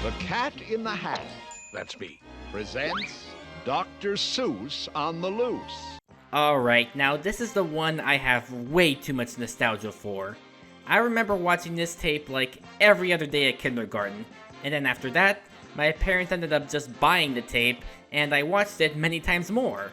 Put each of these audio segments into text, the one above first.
The Cat in the Hat That's me. presents Dr. Seuss on the Loose. Alright, now this is the one I have way too much nostalgia for. I remember watching this tape like every other day at kindergarten, and then after that, my parents ended up just buying the tape, and I watched it many times more.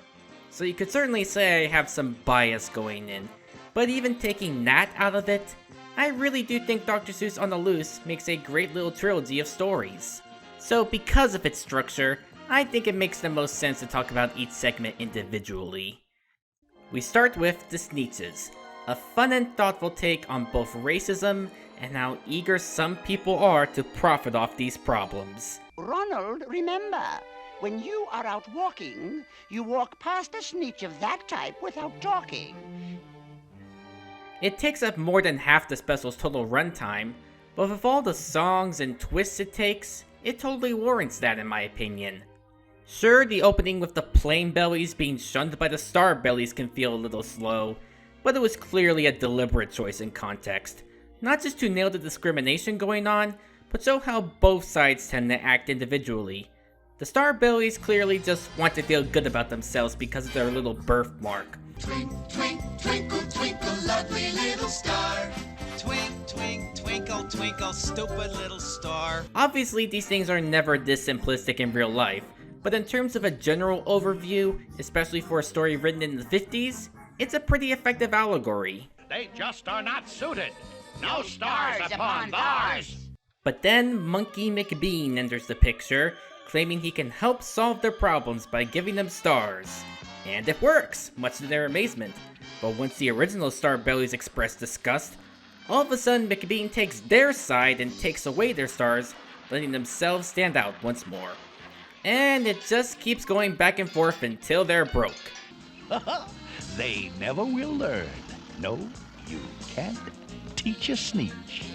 So you could certainly say I have some bias going in, but even taking that out of it, I really do think Dr. Seuss on the Loose makes a great little trilogy of stories. So because of its structure, I think it makes the most sense to talk about each segment individually. We start with the Sneetches, a fun and thoughtful take on both racism and how eager some people are to profit off these problems. Ronald, remember, when you are out walking, you walk past a sneetch of that type without talking. It takes up more than half the special's total runtime, but with all the songs and twists it takes, it totally warrants that in my opinion. Sure, the opening with the plain bellies being shunned by the star bellies can feel a little slow, but it was clearly a deliberate choice in context. Not just to nail the discrimination going on, but show how both sides tend to act individually. The star bellies clearly just want to feel good about themselves because of their little birthmark. Twink, twink, twinkle, twinkle, lovely little star. Twink, twink, twinkle, twinkle, stupid little star. Obviously, these things are never this simplistic in real life, but in terms of a general overview, especially for a story written in the 50s, it's a pretty effective allegory. They just are not suited. No stars upon bars. But then Monkey McBean enters the picture, claiming he can help solve their problems by giving them stars. And it works, much to their amazement. But once the original star bellies express disgust, all of a sudden McBean takes their side and takes away their stars, letting themselves stand out once more. And it just keeps going back and forth until they're broke. They never will learn. No, you can't teach a sneetch.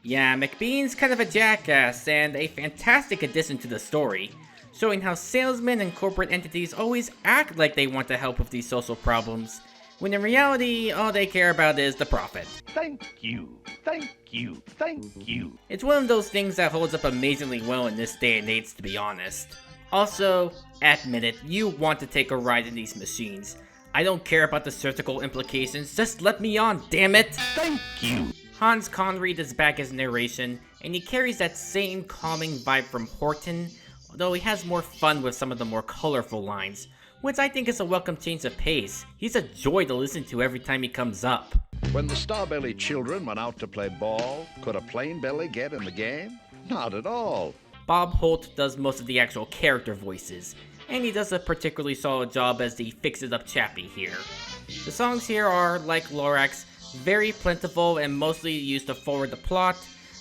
Yeah, McBean's kind of a jackass and a fantastic addition to the story, showing how salesmen and corporate entities always act like they want to help with these social problems, when in reality, all they care about is the profit. Thank you, thank you, thank you. It's one of those things that holds up amazingly well in this day and age, to be honest. Also, admit it, you want to take a ride in these machines. I don't care about the surgical implications, just let me on, damn it! Thank you. Hans Conried is back as narration, and he carries that same calming vibe from Horton, although he has more fun with some of the more colorful lines, which I think is a welcome change of pace. He's a joy to listen to every time he comes up. When the Starbelly children went out to play ball, could a plain belly get in the game? Not at all. Bob Holt does most of the actual character voices, and he does a particularly solid job as the fix-it-up chappie here. The songs here are, like Lorax, very plentiful and mostly used to forward the plot,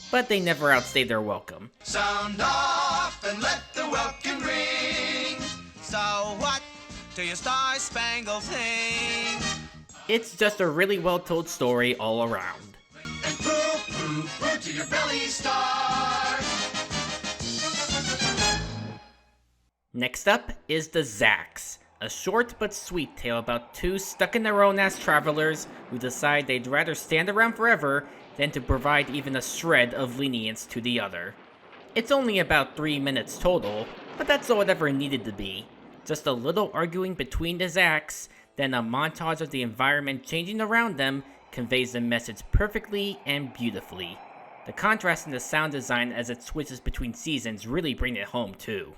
but they never outstay their welcome. Sound off and let the welcome ring. So what do your star-spangled sing? It's just a really well-told story all around. And pooh, pooh, pooh to your belly star. Next up is the Zacks, a short but sweet tale about two stuck-in-their-own-ass travelers who decide they'd rather stand around forever than to provide even a shred of lenience to the other. It's only about 3 minutes total, but that's all it ever needed to be. Just a little arguing between the Zacks, then a montage of the environment changing around them conveys the message perfectly and beautifully. The contrast in the sound design as it switches between seasons really bring it home too.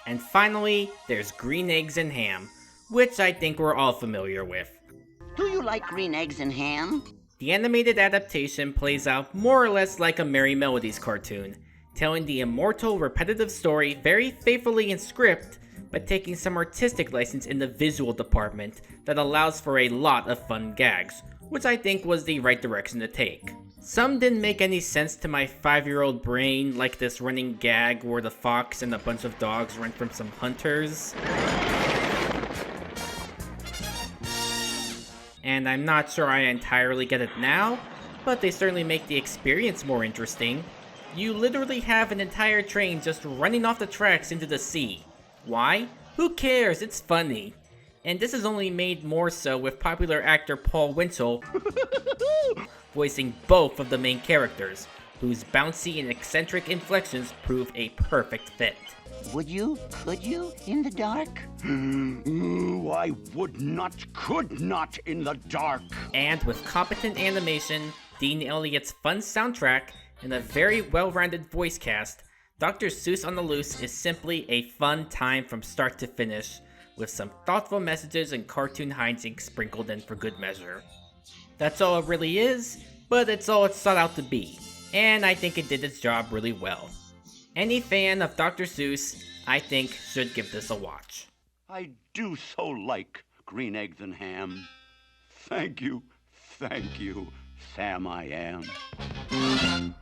And finally, there's Green Eggs and Ham, which I think we're all familiar with. Do you like green eggs and ham? The animated adaptation plays out more or less like a Merry Melodies cartoon, telling the immortal repetitive story very faithfully in script, but taking some artistic license in the visual department that allows for a lot of fun gags, which I think was the right direction to take. Some didn't make any sense to my 5-year-old brain, like this running gag where the fox and a bunch of dogs run from some hunters. And I'm not sure I entirely get it now, but they certainly make the experience more interesting. You literally have an entire train just running off the tracks into the sea. Why? Who cares? It's funny. And this is only made more so with popular actor Paul Winchell voicing both of the main characters, whose bouncy and eccentric inflections prove a perfect fit. Would you? Could you? In the dark? I would not, could not in the dark. And with competent animation, Dean Elliott's fun soundtrack, and a very well-rounded voice cast, Dr. Seuss on the Loose is simply a fun time from start to finish, with some thoughtful messages and cartoon hijinks sprinkled in for good measure. That's all it really is, but it's all it sought out to be, and I think it did its job really well. Any fan of Dr. Seuss, I think, should give this a watch. I do so like green eggs and ham. Thank you, Sam I am.